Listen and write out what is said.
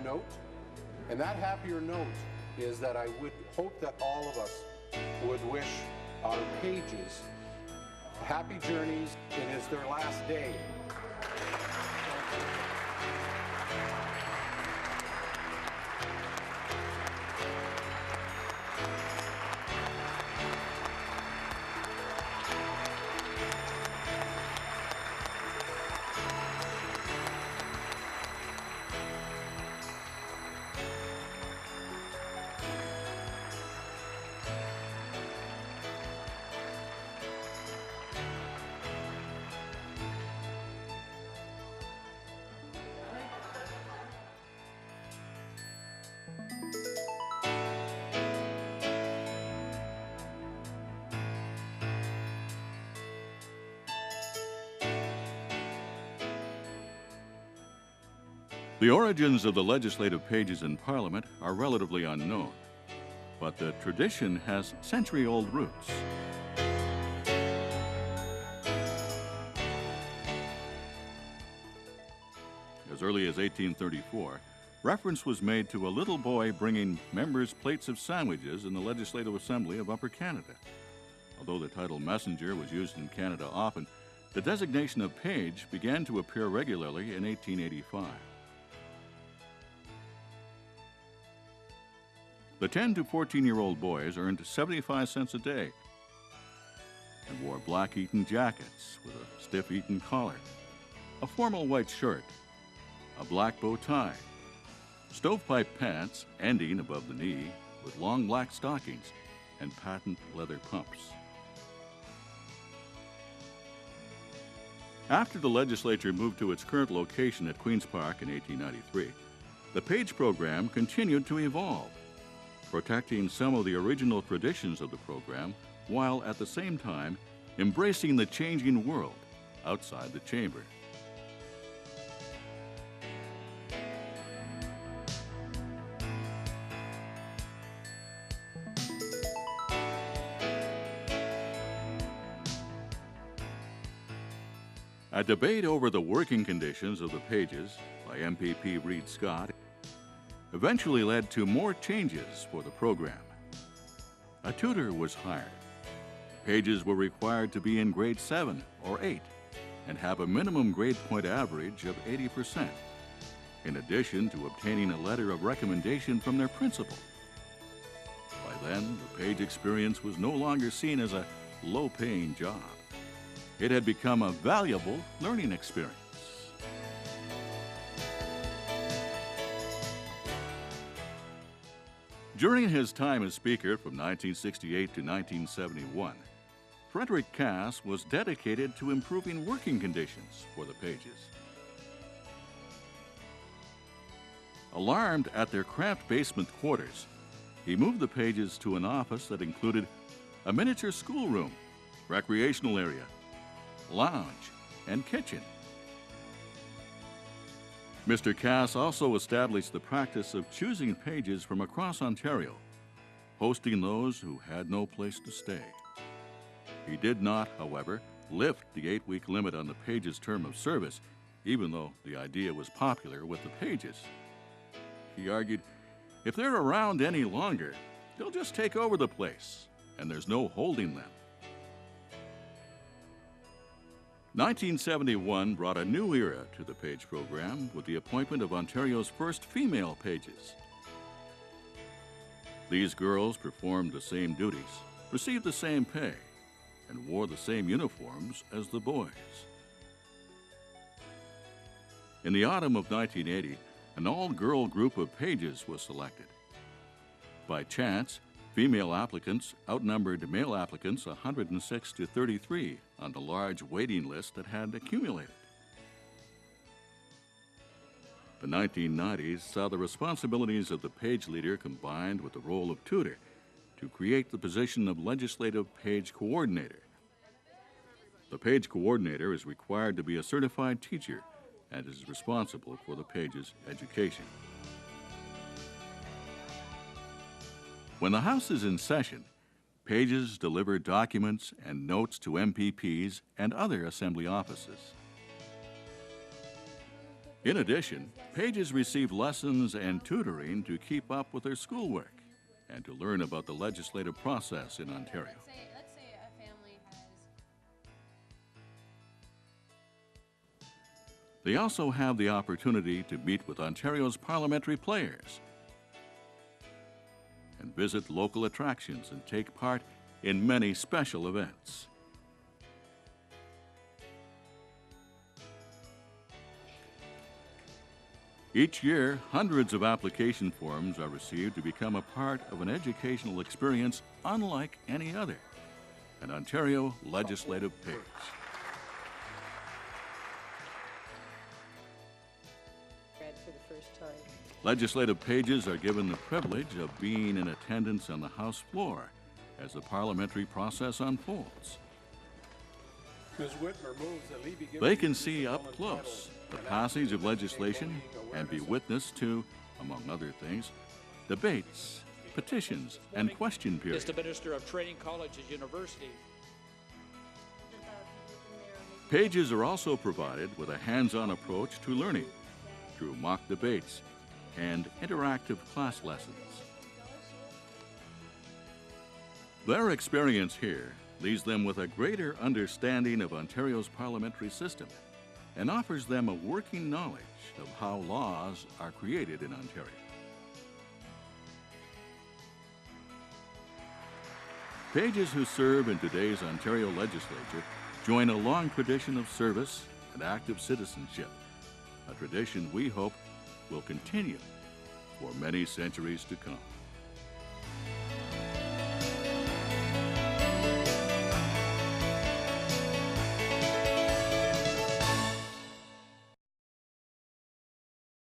note. And that happier note is that I would hope that all of us would wish our pages happy journeys. It is their last day. The origins of the legislative pages in Parliament are relatively unknown, but the tradition has century-old roots. As early as 1834, reference was made to a little boy bringing members plates of sandwiches in the Legislative Assembly of Upper Canada. Although the title messenger was used in Canada often, the designation of page began to appear regularly in 1885. The 10 to 14-year-old boys earned 75 cents a day and wore black Eton jackets with a stiff Eton collar, a formal white shirt, a black bow tie, stovepipe pants ending above the knee with long black stockings and patent leather pumps. After the legislature moved to its current location at Queen's Park in 1893, the page program continued to evolve, protecting some of the original traditions of the program while at the same time embracing the changing world outside the chamber. A debate over the working conditions of the pages by MPP Reed Scott eventually led to more changes for the program. A tutor was hired. Pages were required to be in grade 7 or 8 and have a minimum grade point average of 80%, in addition to obtaining a letter of recommendation from their principal. By then, the page experience was no longer seen as a low-paying job. It had become a valuable learning experience. During his time as Speaker from 1968 to 1971, Frederick Cass was dedicated to improving working conditions for the pages. Alarmed at their cramped basement quarters, he moved the pages to an office that included a miniature schoolroom, recreational area, lounge, and kitchen. Mr. Cass also established the practice of choosing pages from across Ontario, hosting those who had no place to stay. He did not, however, lift the 8-week limit on the page's term of service, even though the idea was popular with the pages. He argued, if they're around any longer, they'll just take over the place, and there's no holding them. 1971 brought a new era to the page program with the appointment of Ontario's first female pages. These girls performed the same duties, received the same pay, and wore the same uniforms as the boys. In the autumn of 1980, an all-girl group of pages was selected. By chance, female applicants outnumbered male applicants 106 to 33 on the large waiting list that had accumulated. The 1990s saw the responsibilities of the page leader combined with the role of tutor to create the position of legislative page coordinator. The page coordinator is required to be a certified teacher and is responsible for the page's education. When the House is in session, pages deliver documents and notes to MPPs and other Assembly offices. In addition, pages receive lessons and tutoring to keep up with their schoolwork and to learn about the legislative process in Ontario. Let's say a family has... They also have the opportunity to meet with Ontario's parliamentary players and visit local attractions and take part in many special events. Each year, hundreds of application forms are received to become a part of an educational experience unlike any other, an Ontario legislative page. Read for the first time. Legislative pages are given the privilege of being in attendance on the House floor as the parliamentary process unfolds. Ms. Whitmer moves that Lee be given They can the see bill up entitled close the "An passage of Act to legislation Promoting and be Awareness witness to, among other things, debates, petitions, and question is periods. the Minister of Training Colleges, Universities. Pages are also provided with a hands-on approach to learning through mock debates and interactive class lessons. Their experience here leaves them with a greater understanding of Ontario's parliamentary system and offers them a working knowledge of how laws are created in Ontario. Pages who serve in today's Ontario legislature join a long tradition of service and active citizenship, a tradition we hope will continue for many centuries to come.